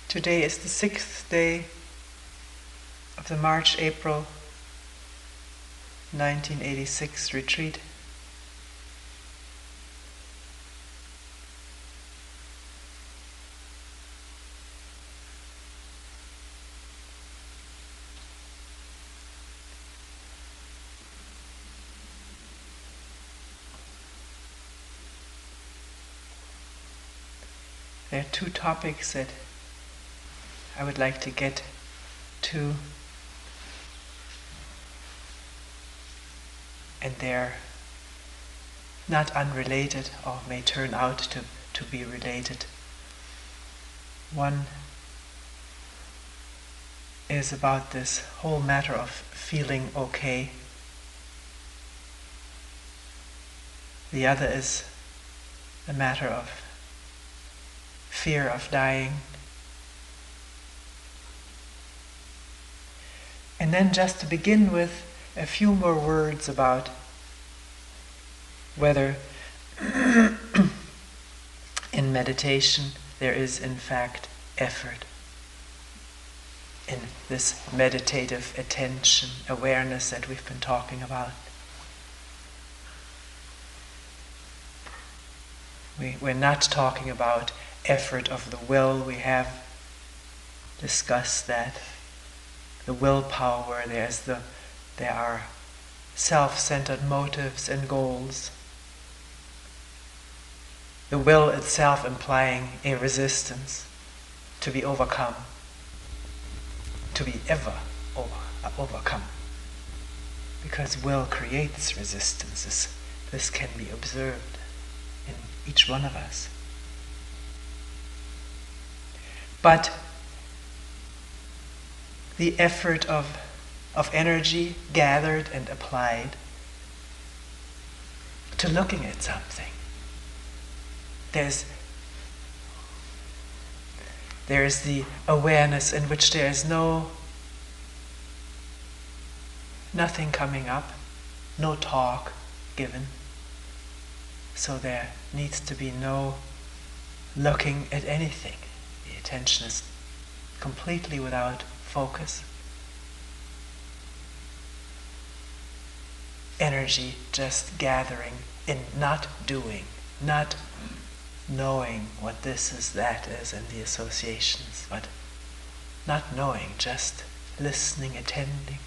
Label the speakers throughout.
Speaker 1: Today is the 6th day of the March-April 1986 retreat. There are two topics that I would like to get to, and they're not unrelated, or may turn out to be related. One is about this whole matter of feeling okay. The other is a matter of fear of dying. And then just to begin with, a few more words about whether in meditation there is in fact effort in this meditative attention, awareness that we've been talking about. We're not talking about effort of the will. We have discussed that. The willpower, where there are self-centered motives and goals. The will itself implying a resistance to be overcome, to be ever overcome. Because will creates resistances. This can be observed in each one of us. But the effort of energy gathered and applied to looking at something. There's the awareness in which there is nothing coming up, no talk given. So there needs to be no looking at anything. The attention is completely without focus. Energy just gathering in not doing, not knowing what this is, that is, and the associations, but not knowing, just listening, attending.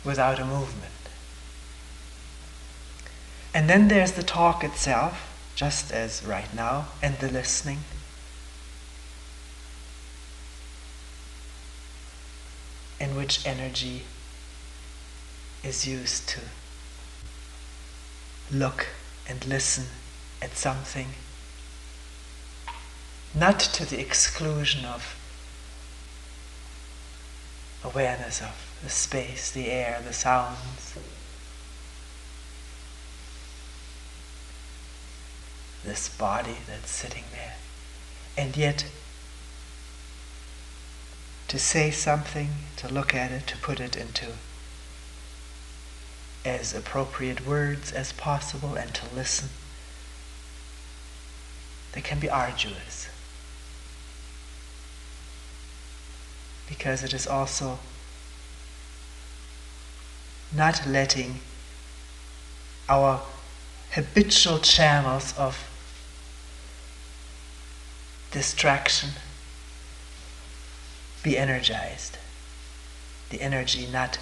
Speaker 1: Without a movement. And then there's the talk itself, just as right now, and the listening. In which energy is used to look and listen at something, not to the exclusion of awareness of the space, the air, the sounds, this body that's sitting there. And yet, to say something, to look at it, to put it into as appropriate words as possible, and to listen, they can be arduous. Because it is also not letting our habitual channels of distraction be energized. The energy not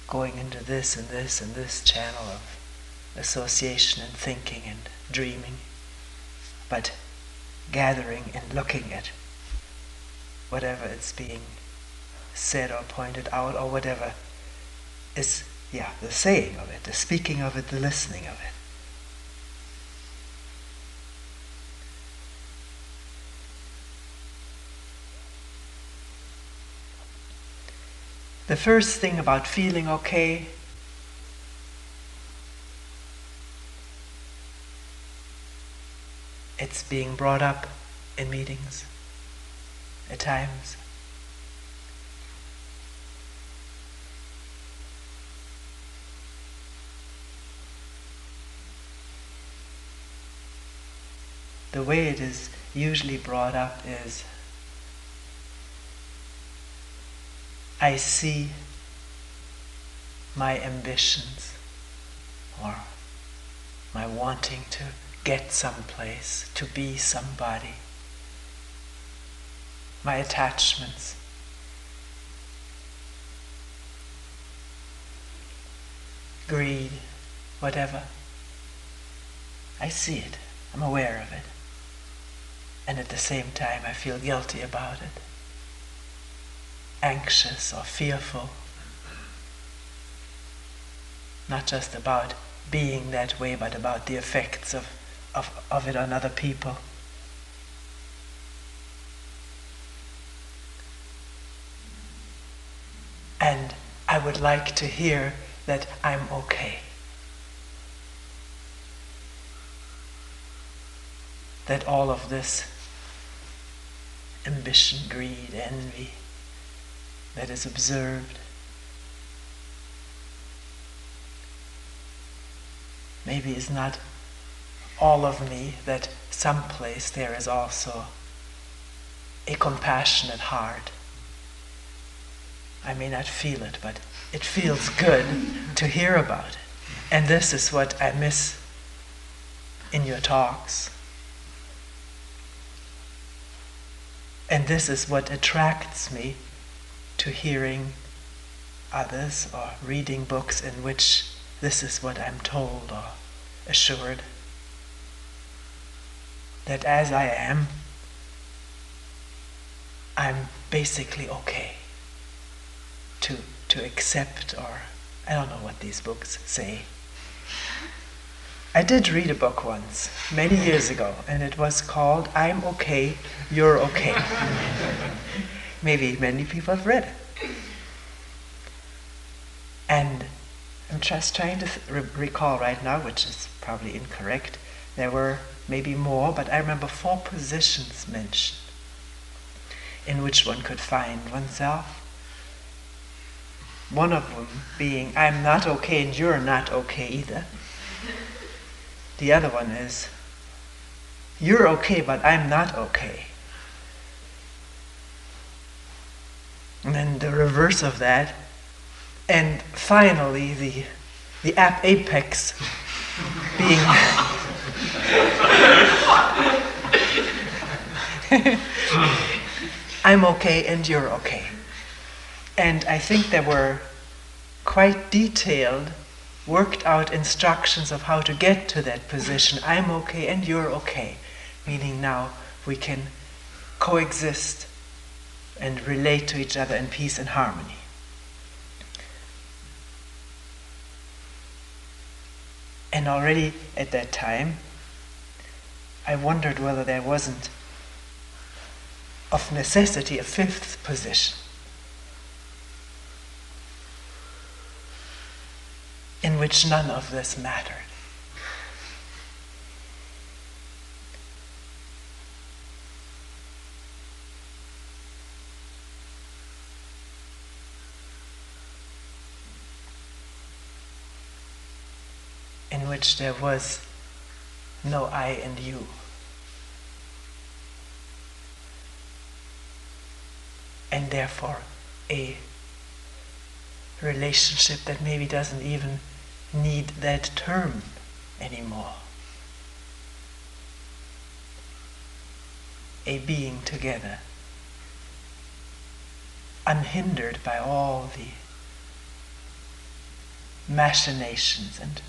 Speaker 1: going into this and this and this channel of association and thinking and dreaming, but gathering and looking at whatever is being said or pointed out, or whatever is, the saying of it, the speaking of it, the listening of it. The first thing about feeling okay it's being brought up in meetings at times. the way it is usually brought up is, I see my ambitions or my wanting to get someplace, to be somebody, my attachments. Greed, whatever. I see it. I'm aware of it. And at the same time, I feel guilty about it. Anxious or fearful. Not just about being that way, but about the effects of it on other people. And I would like to hear that I'm okay. That all of this ambition, greed, envy that is observed, maybe is not all of me, that someplace there is also a compassionate heart. I may not feel it, but it feels good to hear about it. And this is what I miss in your talks. And this is what attracts me to hearing others or reading books in which this is what I'm told or assured. That as I am, I'm basically okay to accept, or I don't know what these books say. I did read a book once, many years ago, and it was called I'm Okay, You're Okay. Maybe many people have read it. And I'm just trying to recall right now, which is probably incorrect. There were maybe more, but I remember 4 positions mentioned in which one could find oneself. One of them being, I'm not okay and you're not okay either. The other one is, you're okay but I'm not okay. And then the reverse of that. And finally the apex being I'm okay and you're okay. And I think there were quite detailed, worked out instructions of how to get to that position. I'm okay and you're okay. Meaning now we can coexist and relate to each other in peace and harmony. And already at that time, I wondered whether there wasn't, of necessity, a 5th position, in which none of this mattered. In which there was no I and you. And therefore a relationship that maybe doesn't even need that term anymore. A being together, unhindered by all the machinations and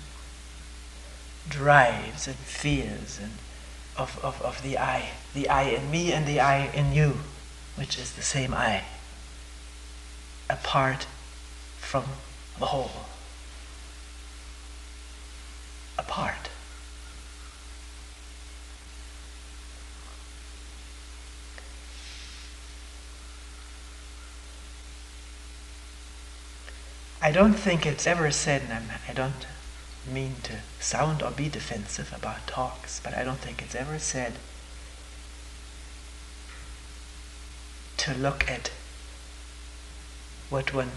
Speaker 1: drives and fears and of the I in me and the I in you, which is the same I, apart from the whole. Apart. I don't think it's ever said, and I don't mean to sound or be defensive about talks, but I don't think it's ever said to look at what one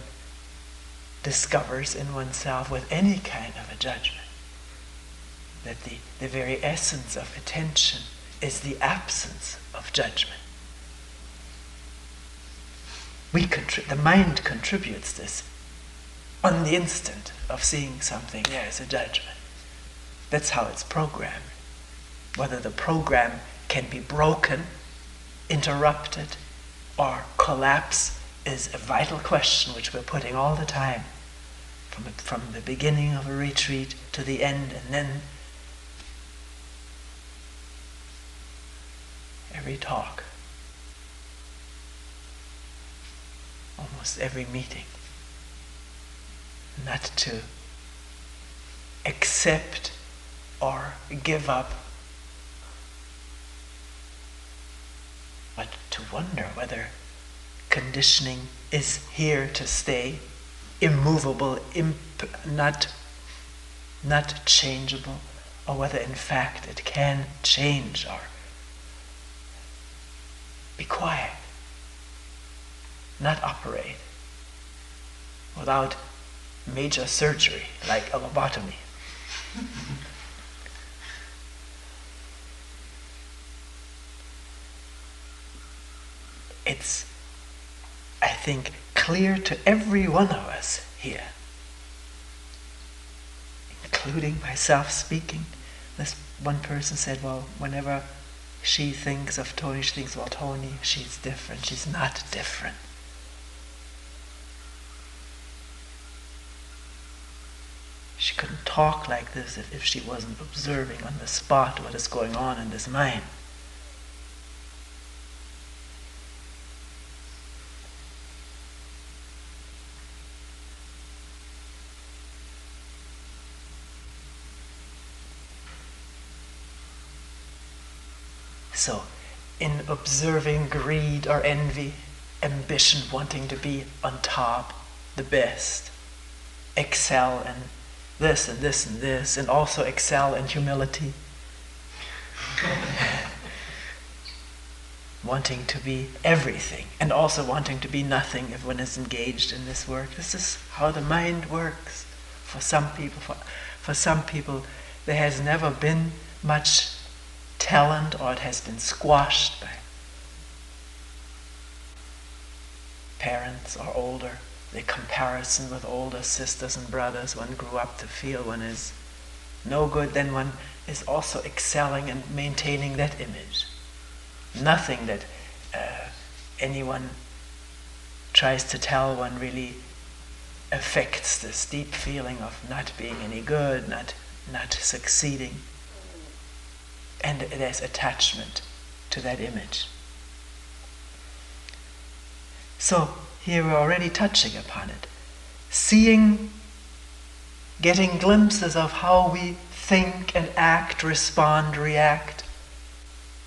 Speaker 1: discovers in oneself with any kind of a judgment. That the very essence of attention is the absence of judgment. The mind contributes this. On the instant of seeing something, there is a judgment. That's how it's programmed. Whether the program can be broken, interrupted, or collapse is a vital question which we're putting all the time, from the beginning of a retreat to the end, and then every talk, almost every meeting. Not to accept or give up, but to wonder whether conditioning is here to stay, immovable, not changeable, or whether in fact it can change or be quiet, not operate without major surgery like a lobotomy. It's, I think, clear to every one of us here, including myself speaking. This one person said, well, whenever she thinks of Toni, she thinks, well, Toni, she's different. She's not different. She couldn't talk like this if she wasn't observing on the spot what is going on in this mind. So, in observing greed or envy, ambition, wanting to be on top, the best, excel in this and this and this, and also excel in humility, wanting to be everything, and also wanting to be nothing if one is engaged in this work. This is how the mind works. For some people, there has never been much talent, or it has been squashed by parents or older. The comparison with older sisters and brothers, one grew up to feel one is no good, then one is also excelling and maintaining that image. Nothing that anyone tries to tell one really affects this deep feeling of not being any good, not succeeding. And there's attachment to that image. So, here we're already touching upon it. Seeing, getting glimpses of how we think and act, respond, react,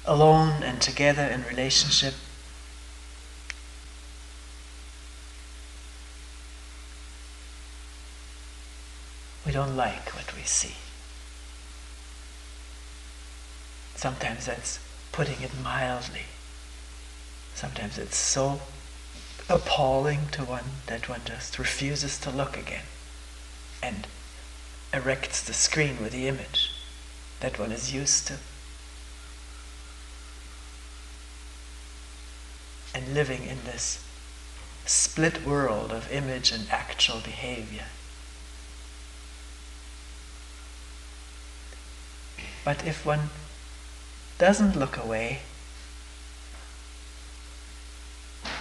Speaker 1: alone and together in relationship. We don't like what we see. Sometimes that's putting it mildly. Sometimes it's so appalling to one that one just refuses to look again and erects the screen with the image that one is used to. And living in this split world of image and actual behavior. But if one doesn't look away,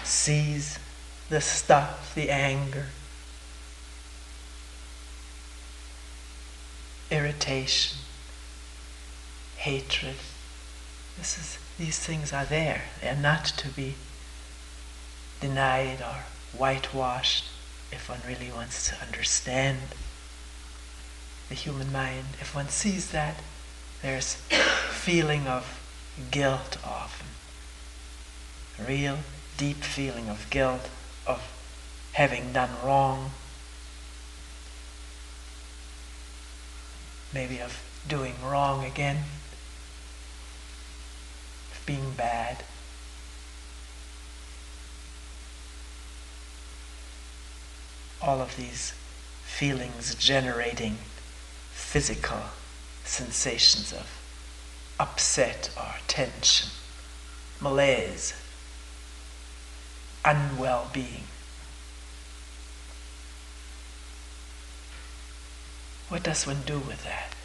Speaker 1: sees the stuff, the anger, irritation, hatred, these things are there. They are not to be denied or whitewashed if one really wants to understand the human mind. If one sees that, there's feeling of guilt often. A real deep feeling of guilt, of having done wrong, maybe of doing wrong again, of being bad. All of these feelings generating physical sensations of upset or tension, malaise, unwell-being. What does one do with that?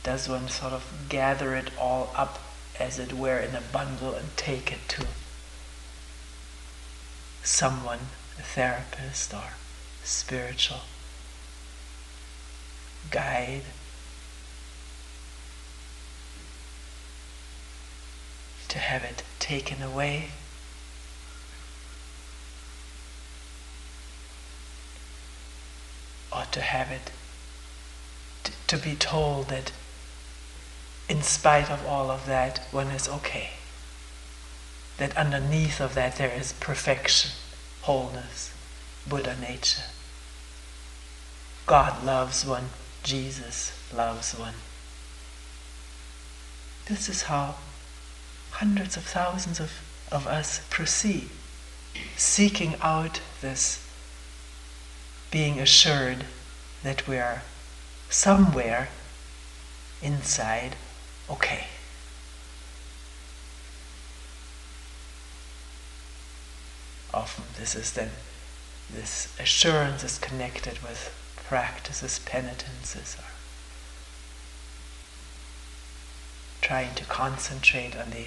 Speaker 1: Does one sort of gather it all up, as it were, in a bundle and take it to someone, a therapist or spiritual guide? To have it taken away? Or to have it, to be told that in spite of all of that, one is okay. That underneath of that there is perfection, wholeness, Buddha nature. God loves one, Jesus loves one. This is how hundreds of thousands of us proceed, seeking out this, being assured that we are somewhere inside okay. Often this assurance is connected with practices, penitences, or trying to concentrate on the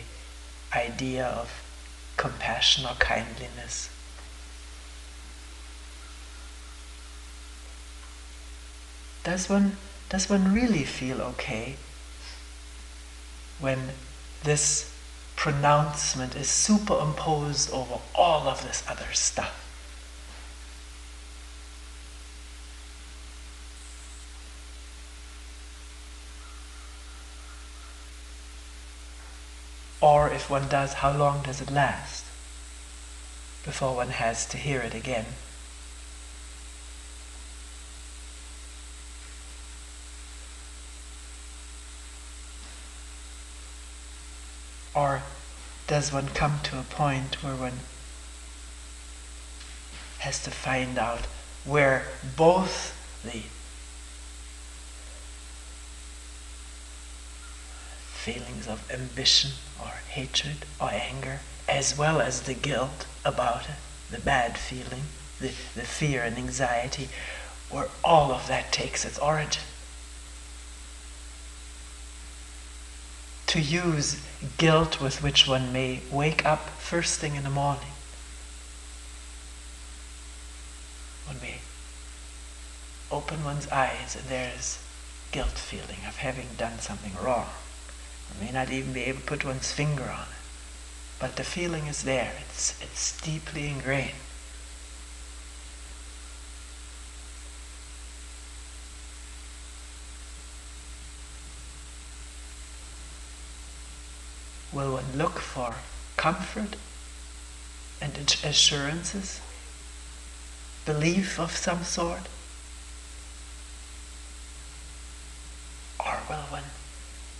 Speaker 1: idea of compassion or kindliness. Does one really feel okay when this pronouncement is superimposed over all of this other stuff? Or if one does, how long does it last before one has to hear it again? Or does one come to a point where one has to find out where both the feelings of ambition or hatred or anger, as well as the guilt about it, the bad feeling, the fear and anxiety, where all of that takes its origin? To use guilt with which one may wake up first thing in the morning. One may open one's eyes and there's guilt feeling of having done something wrong. One may not even be able to put one's finger on it. But the feeling is there. It's deeply ingrained. Will one look for comfort and assurances, belief of some sort? Or will one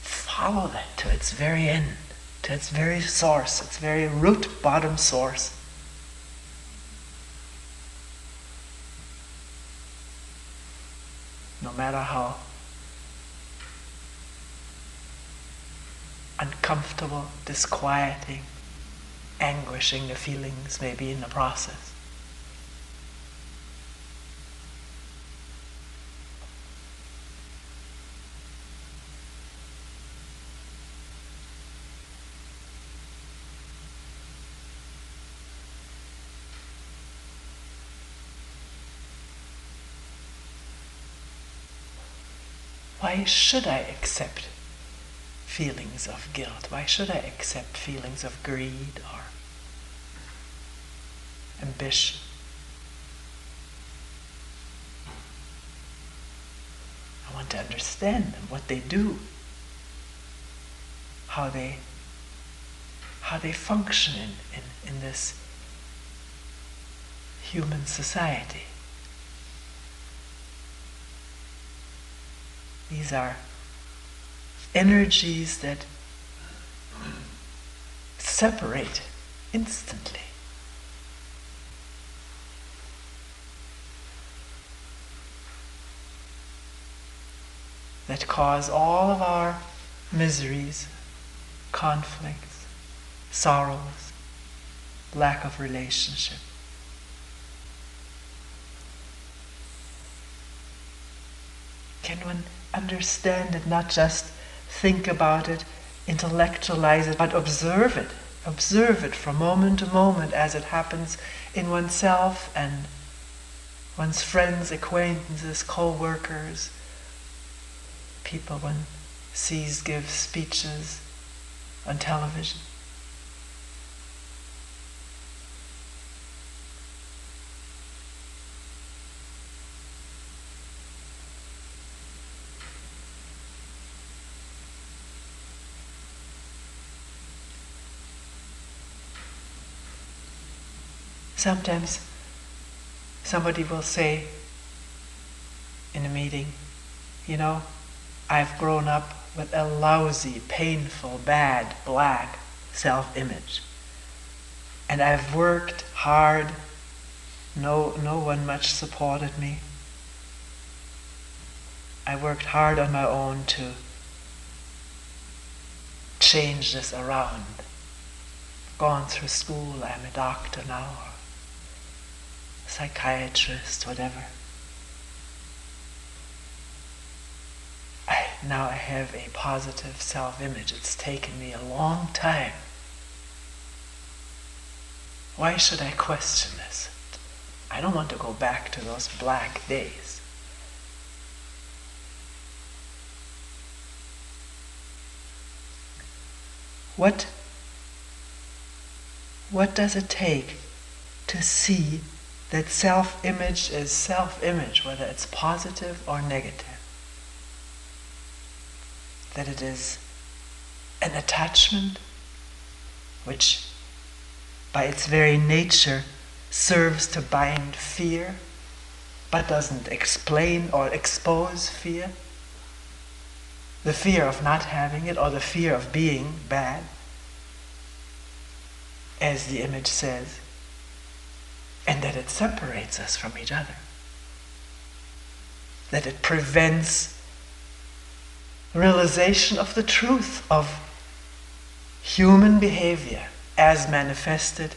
Speaker 1: follow that to its very end, to its very source, its very root bottom source? No matter how uncomfortable, disquieting, anguishing the feelings may be in the process. Why should I accept feelings of guilt? Why should I accept feelings of greed or ambition? I want to understand them, what they do, how they function in this human society. These are energies that separate instantly. that cause all of our miseries, conflicts, sorrows, lack of relationship. Can one understand it, not just think about it, intellectualize it, but observe it? Observe it from moment to moment as it happens in oneself and one's friends, acquaintances, co-workers, people one sees give speeches on television. Sometimes somebody will say in a meeting, I've grown up with a lousy, painful, bad, black self-image. And I've worked hard. No one much supported me. I worked hard on my own to change this around. Gone through school, I'm a doctor now, or psychiatrist, whatever. Now I have a positive self-image. It's taken me a long time. Why should I question this? I don't want to go back to those black days. What does it take to see that self-image is self-image, whether it's positive or negative? That it is an attachment which, by its very nature, serves to bind fear, but doesn't explain or expose fear. The fear of not having it, or the fear of being bad, as the image says, and that it separates us from each other. That it prevents realization of the truth of human behavior as manifested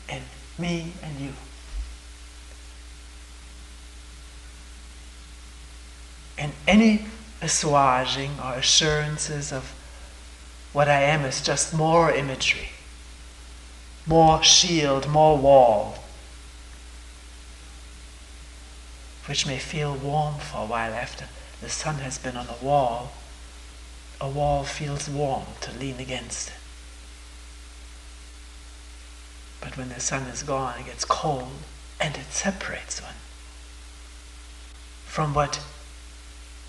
Speaker 1: in me and you. And any assuaging or assurances of what I am is just more imagery, more shield, more wall, which may feel warm for a while after the sun has been on a wall feels warm to lean against it. But when the sun is gone, it gets cold, and it separates one from what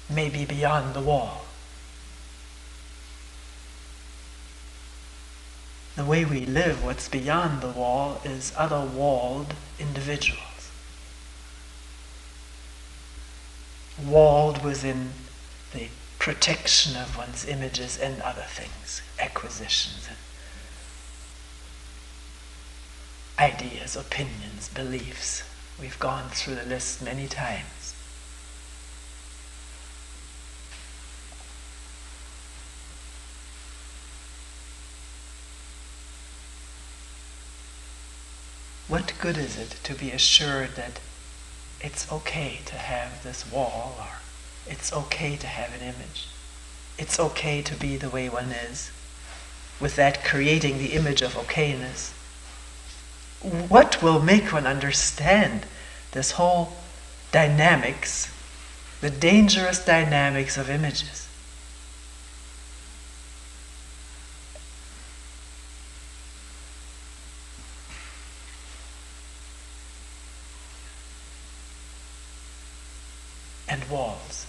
Speaker 1: may be beyond the wall. The way we live, what's beyond the wall, is other-walled individuals. Walled within the protection of one's images and other things, acquisitions and ideas, opinions, beliefs. We've gone through the list many times. What good is it to be assured that it's okay to have this wall, or it's okay to have an image? It's okay to be the way one is, with that creating the image of okayness. What will make one understand this whole dynamics, the dangerous dynamics of images? And walls.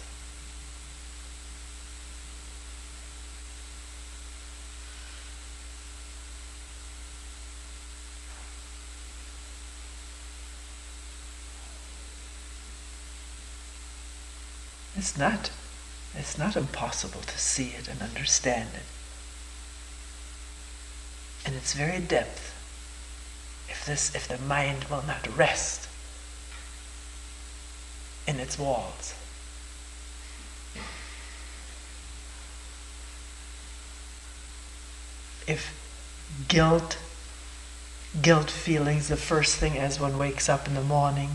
Speaker 1: It's not impossible to see it and understand it. In its very depth, if the mind will not rest in its walls. if guilt feelings the first thing as one wakes up in the morning,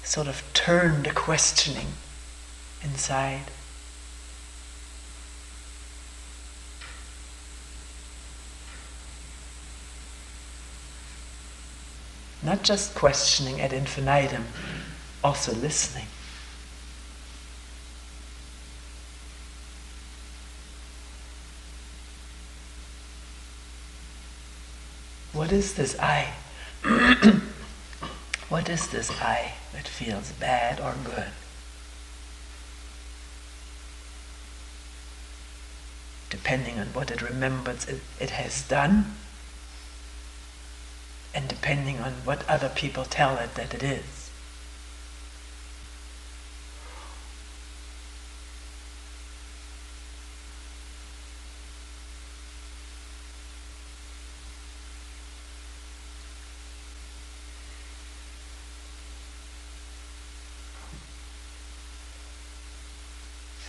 Speaker 1: sort of turn the questioning inside. Not just questioning ad infinitum, also listening. What is this I? What is this I that feels bad or good? Depending on what it remembers it has done, and depending on what other people tell it that it is.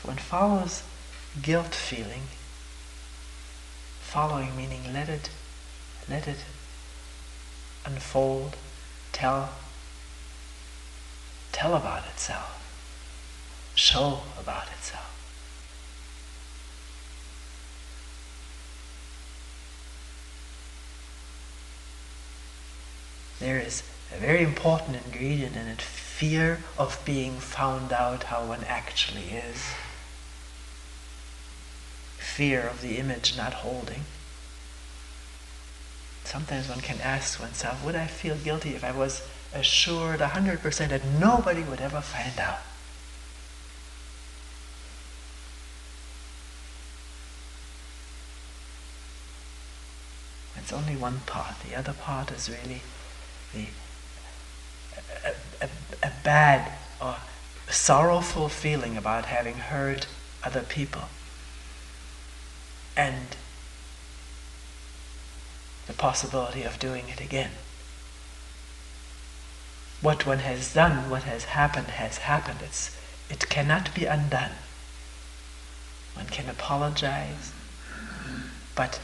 Speaker 1: One follows guilt feeling, following meaning let it unfold, tell about itself, show about itself. There is a very important ingredient in it, fear of being found out how one actually is. Fear of the image not holding. Sometimes one can ask oneself, would I feel guilty if I was assured 100% that nobody would ever find out? It's only one part. The other part is really a bad or sorrowful feeling about having hurt other people. And the possibility of doing it again. What one has done, what has happened, has happened. It cannot be undone. One can apologize, but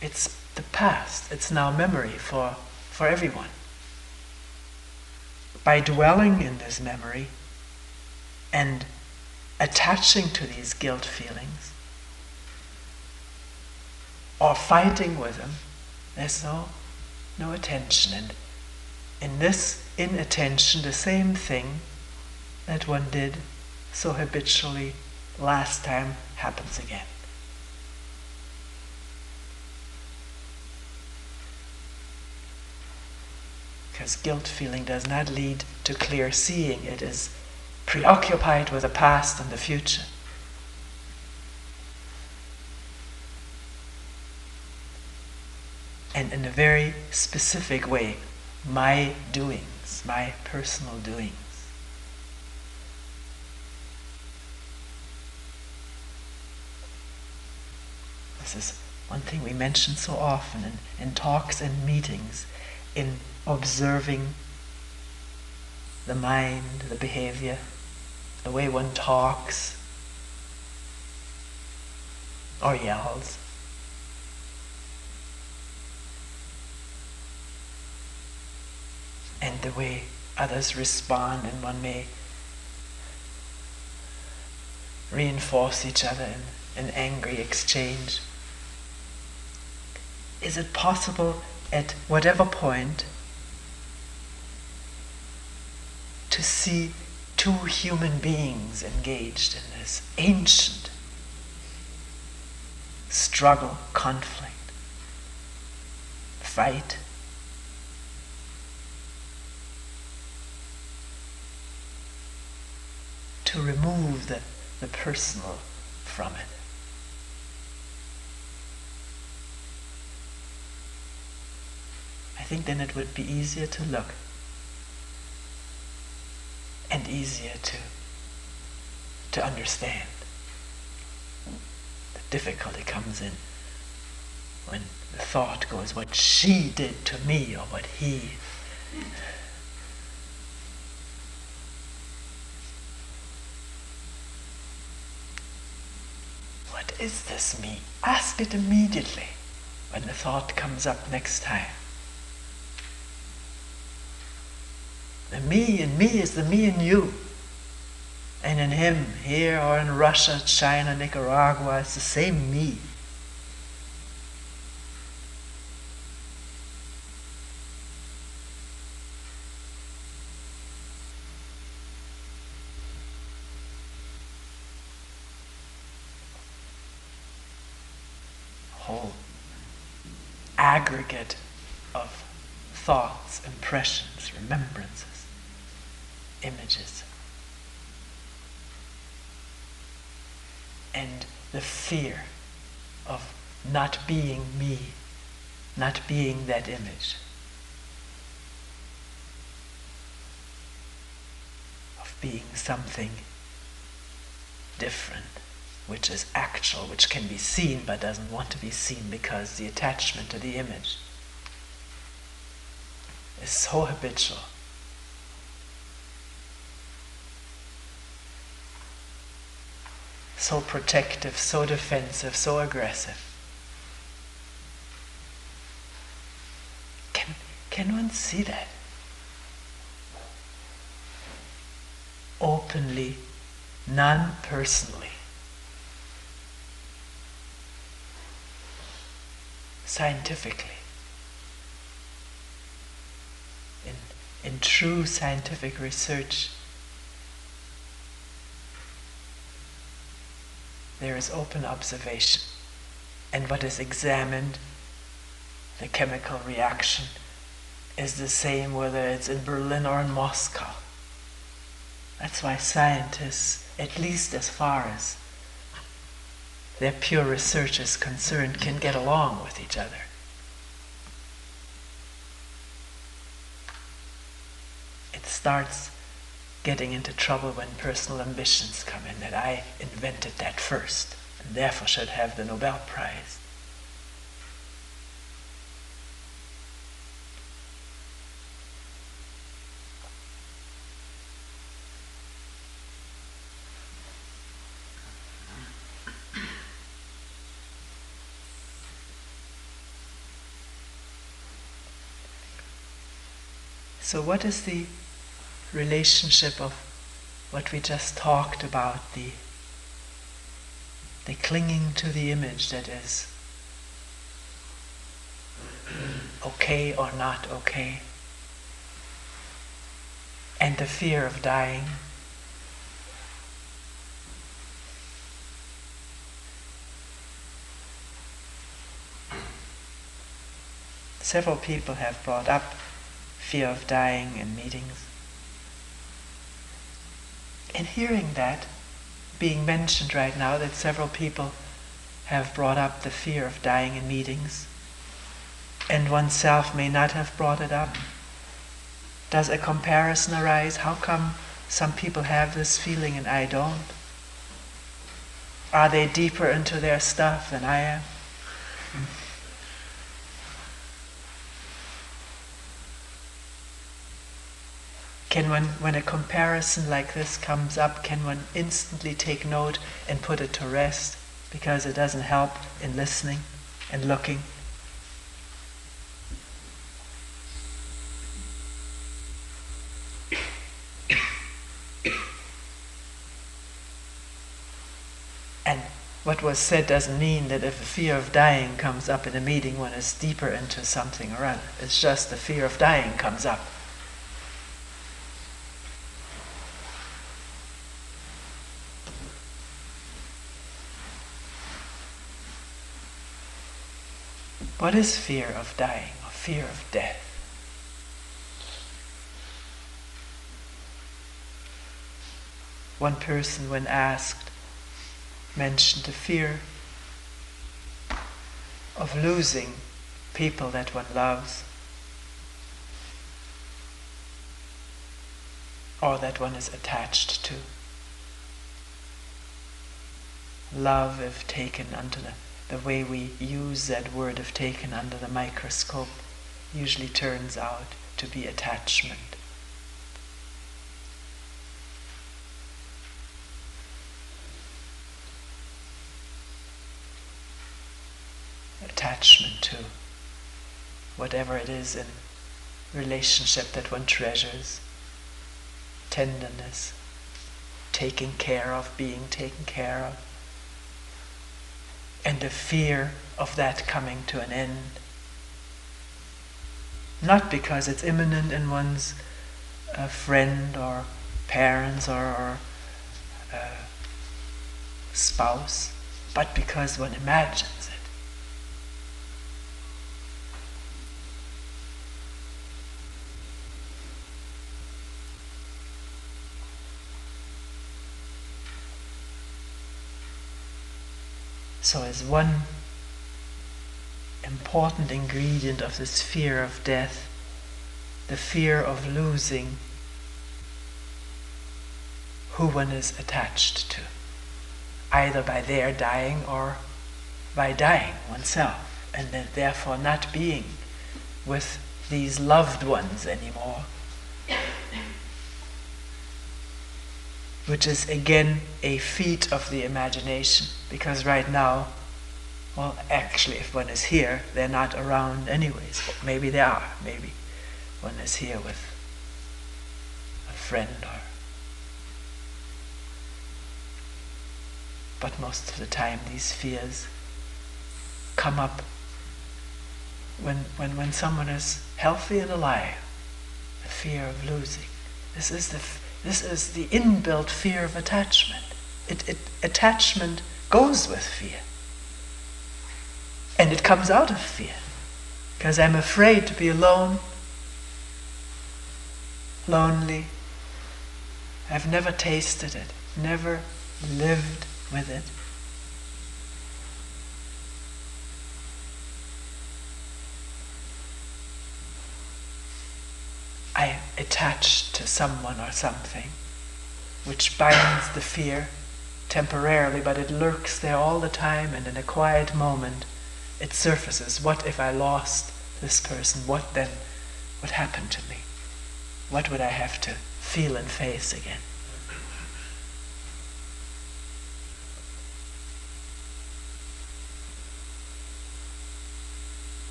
Speaker 1: it's the past. It's now memory for everyone. By dwelling in this memory and attaching to these guilt feelings, or fighting with them, there's no attention. And in this inattention, the same thing that one did so habitually last time happens again. Because guilt feeling does not lead to clear seeing. It is preoccupied with the past and the future. And in a very specific way, my doings, my personal doings. This is one thing we mention so often in talks and meetings, in observing the mind, the behavior, the way one talks or yells. And the way others respond, and one may reinforce each other in angry exchange. Is it possible at whatever point to see two human beings engaged in this ancient struggle, conflict, fight? To remove the personal from it. I think then it would be easier to look and easier to understand. The difficulty comes in when the thought goes, what she did to me or what he. What is this me? Ask it immediately when the thought comes up next time. The me in me is the me in you. And in him, here or in Russia, China, Nicaragua, it's the same me. Whole aggregate of thoughts, impressions, remembrances, images. And the fear of not being me, not being that image, of being something different, which is actual, which can be seen but doesn't want to be seen because the attachment to the image is so habitual. So protective, so defensive, so aggressive. Can one see that? Openly, non-personally. Scientifically. In true scientific research, there is open observation, and what is examined, the chemical reaction, is the same whether it's in Berlin or in Moscow. That's why scientists, at least as far as their pure research is concerned, can get along with each other. It starts getting into trouble when personal ambitions come in, that I invented that first, and therefore should have the Nobel Prize. So what is the relationship of what we just talked about, the clinging to the image that is okay or not okay, and the fear of dying? Several people have brought up fear of dying in meetings. And hearing that being mentioned right now, that several people have brought up the fear of dying in meetings, and oneself may not have brought it up, does a comparison arise? How come some people have this feeling and I don't? Are they deeper into their stuff than I am? Can one, when a comparison like this comes up, can one instantly take note and put it to rest because it doesn't help in listening and looking? And what was said doesn't mean that if a fear of dying comes up in a meeting, one is deeper into something or other. It's just the fear of dying comes up. What is fear of dying or fear of death? One person, when asked, mentioned the fear of losing people that one loves, or that one is attached to. Love, if taken under the way we use that word, if taken under the microscope, usually turns out to be attachment. attachment to whatever it is in relationship that one treasures, tenderness, taking care of, being taken care of, and the fear of that coming to an end. Not because it's imminent in one's friend or parents or spouse, but because one imagines it. So as one important ingredient of this fear of death, the fear of losing who one is attached to, either by their dying or by dying oneself, and then therefore not being with these loved ones anymore. Which is again a feat of the imagination, because right now, well, actually if one is here, they're not around anyways. Maybe they are, maybe one is here with a friend but most of the time these fears come up when someone is healthy and alive. The fear of losing. This is the inbuilt fear of attachment. Attachment goes with fear. And it comes out of fear. Because I'm afraid to be alone, lonely. I've never tasted it, never lived with it. I attach to someone or something, which binds the fear temporarily, but it lurks there all the time, and in a quiet moment it surfaces. What if I lost this person? What then would happen to me? What would I have to feel and face again?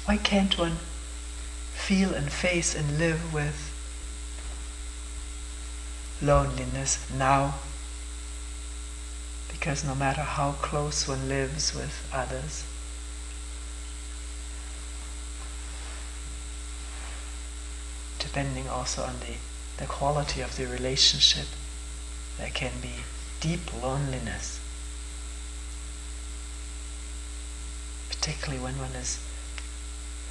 Speaker 1: Why can't one feel and face and live with loneliness now? Because no matter how close one lives with others, depending also on the quality of the relationship, there can be deep loneliness. Particularly when one is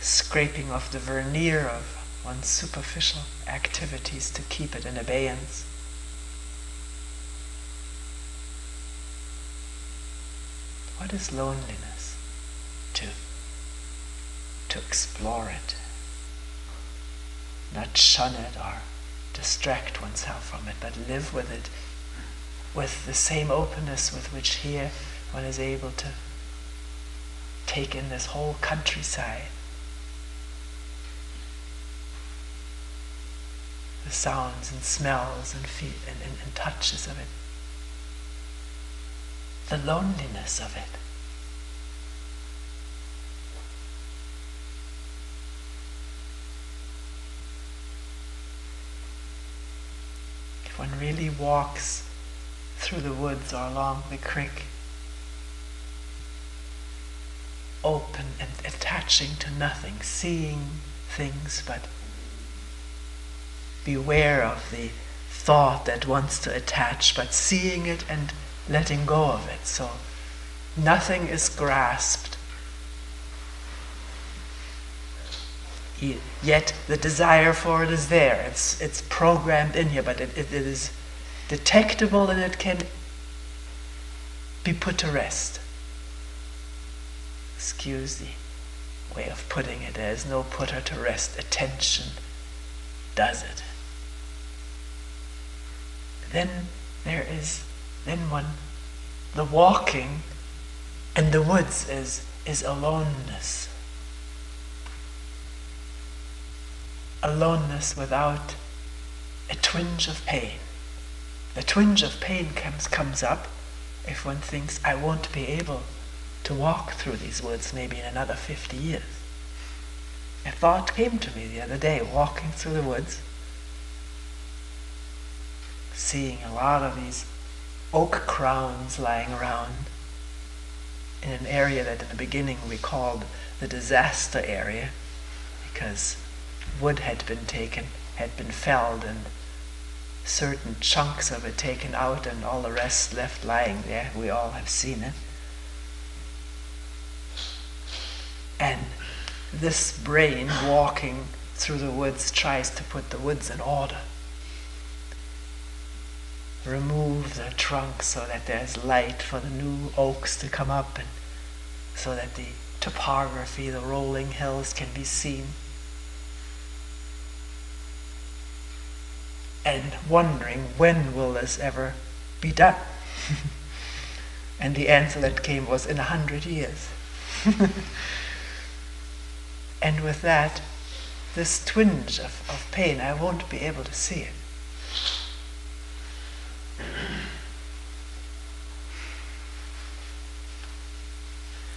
Speaker 1: scraping off the veneer of one's superficial activities to keep it in abeyance. What is loneliness? To explore it, not shun it or distract oneself from it, but live with it with the same openness with which here one is able to take in this whole countryside, the sounds and smells and and touches of it, the loneliness of it. If one really walks through the woods or along the creek, open and attaching to nothing, seeing things, but beware of the thought that wants to attach, but seeing it and letting go of it. So nothing is grasped, yet the desire for it is there. It's programmed in here, but it is detectable and it can be put to rest. Excuse the way of putting it. There is no putter to rest. Attention does it. Then the walking in the woods is aloneness. Aloneness without a twinge of pain. The twinge of pain comes up if one thinks, I won't be able to walk through these woods maybe in another 50 years. A thought came to me the other day, walking through the woods, seeing a lot of these oak crowns lying around in an area that in the beginning we called the disaster area, because wood had been taken, had been felled, and certain chunks of it taken out and all the rest left lying there. We all have seen it. And this brain walking through the woods tries to put the woods in order. Remove the trunks so that there's light for the new oaks to come up, and so that the topography, the rolling hills can be seen. And wondering, when will this ever be done? And the answer that came was, in 100 years. And with that, this twinge of pain, I won't be able to see it.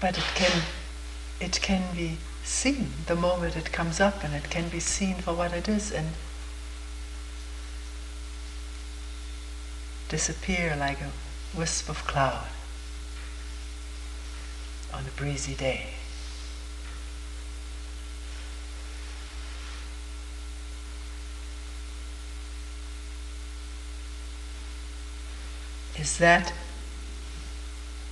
Speaker 1: But it can be seen the moment it comes up, and it can be seen for what it is, and disappear like a wisp of cloud on a breezy day. Is that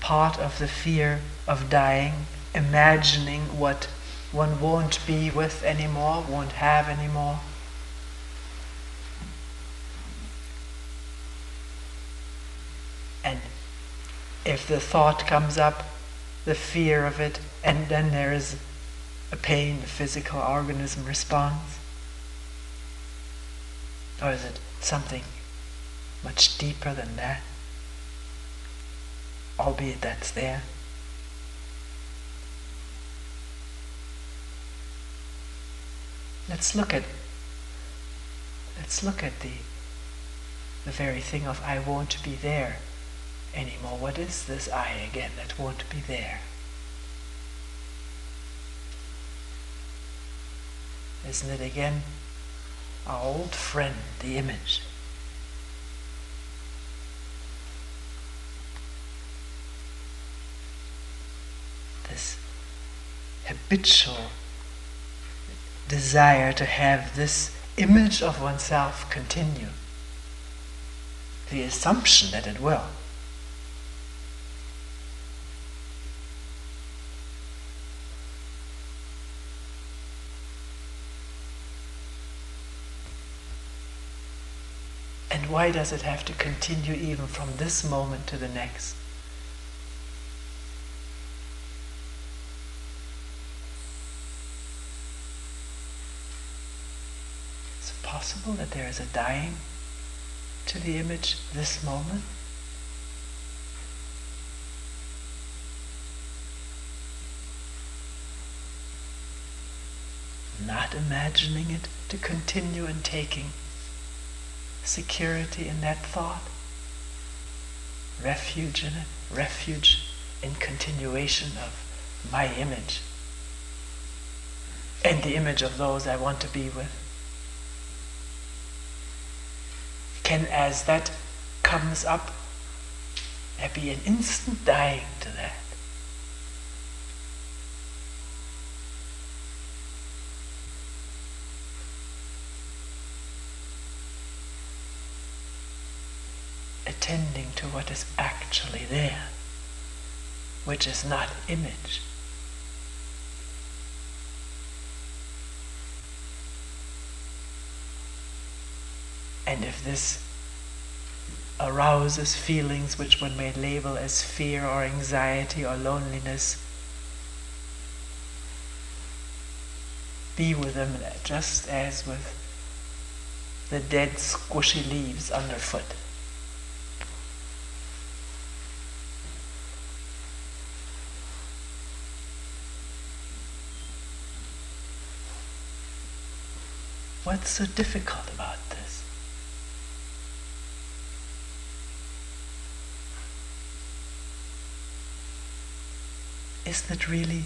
Speaker 1: part of the fear of dying, imagining what one won't be with anymore, won't have anymore? And if the thought comes up, the fear of it, and then there is a pain, the physical organism responds? Or is it something much deeper than that? Albeit that's there. Let's look at the very thing of I won't be there anymore. What is this I again that won't be there? Isn't it again our old friend, the image? This habitual desire to have this image of oneself continue. The assumption that it will. And why does it have to continue even from this moment to the next? Possible that there is a dying to the image this moment? Not imagining it to continue and taking security in that thought, refuge in it, refuge in continuation of my image and the image of those I want to be with. Can, as that comes up, there be an instant dying to that? Attending to what is actually there, which is not image. And if this arouses feelings which one may label as fear or anxiety or loneliness, be with them just as with the dead squishy leaves underfoot. What's so difficult about this? isn't it really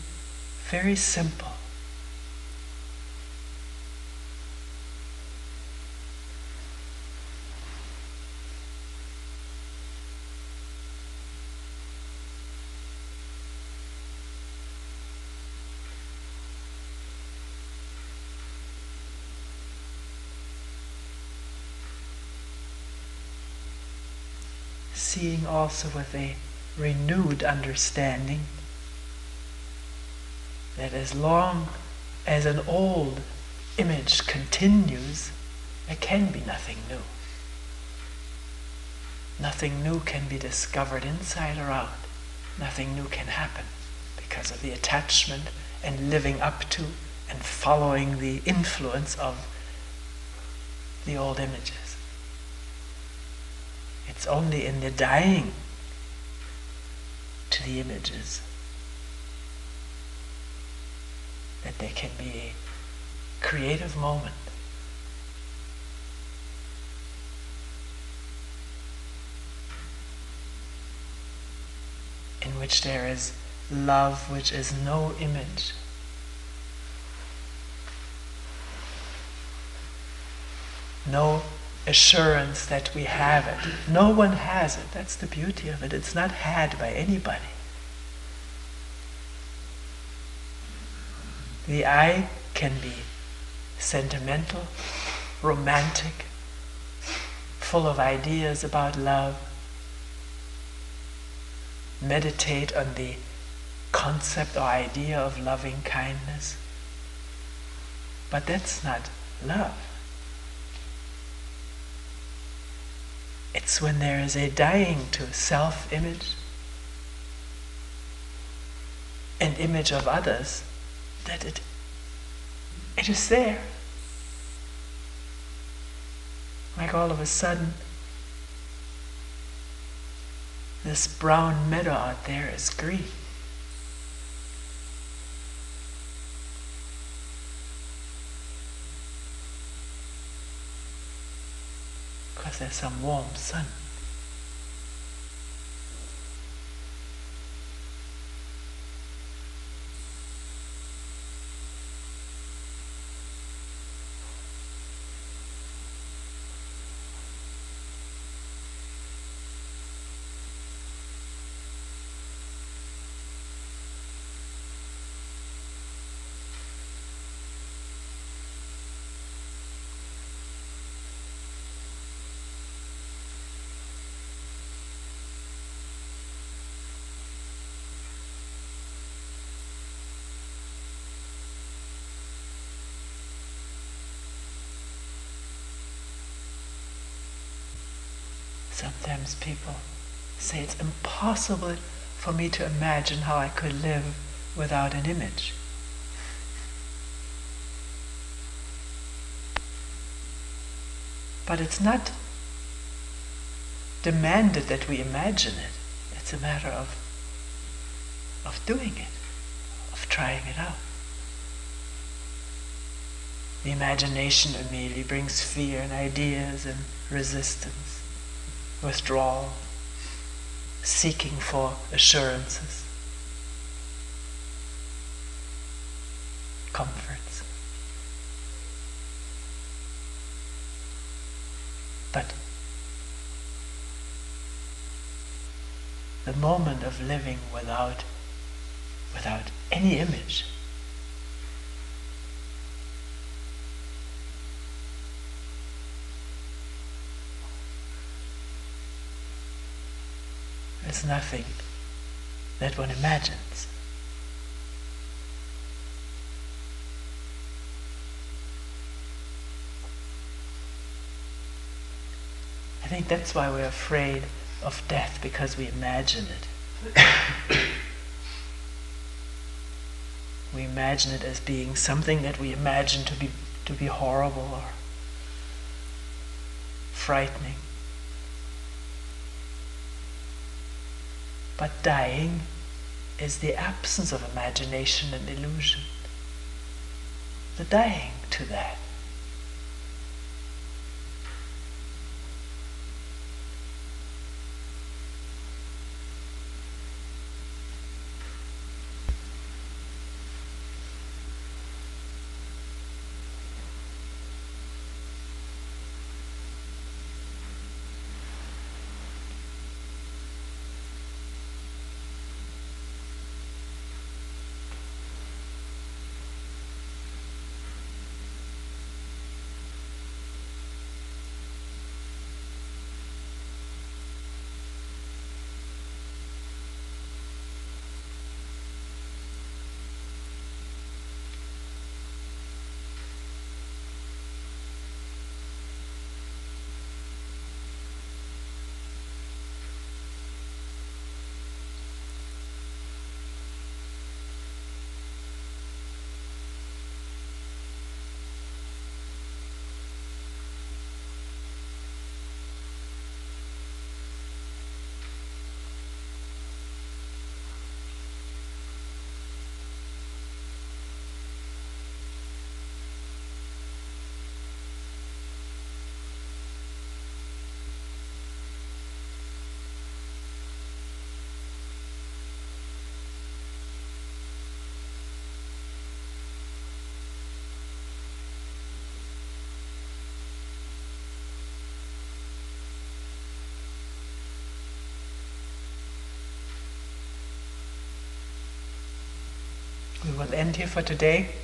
Speaker 1: very simple? Seeing also with a renewed understanding that as long as an old image continues, there can be nothing new. Nothing new can be discovered inside or out. Nothing new can happen because of the attachment and living up to and following the influence of the old images. It's only in the dying to the images that there can be a creative moment in which there is love which is no image. No assurance that we have it. No one has it. That's the beauty of it. It's not had by anybody. The I can be sentimental, romantic, full of ideas about love, meditate on the concept or idea of loving kindness. But that's not love. It's when there is a dying to self-image and image of others that it is there. Like all of a sudden, this brown meadow out there is green. Because there's some warm sun. Sometimes people say it's impossible for me to imagine how I could live without an image. But it's not demanded that we imagine it. It's a matter of doing it, of trying it out. The imagination immediately brings fear and ideas and resistance, withdrawal, seeking for assurances, comforts. But the moment of living without any image is nothing that one imagines. I think that's why we're afraid of death, because we imagine it. We imagine it as being something that we imagine to be horrible or frightening. But dying is the absence of imagination and illusion. The dying to that. we'll end here for today.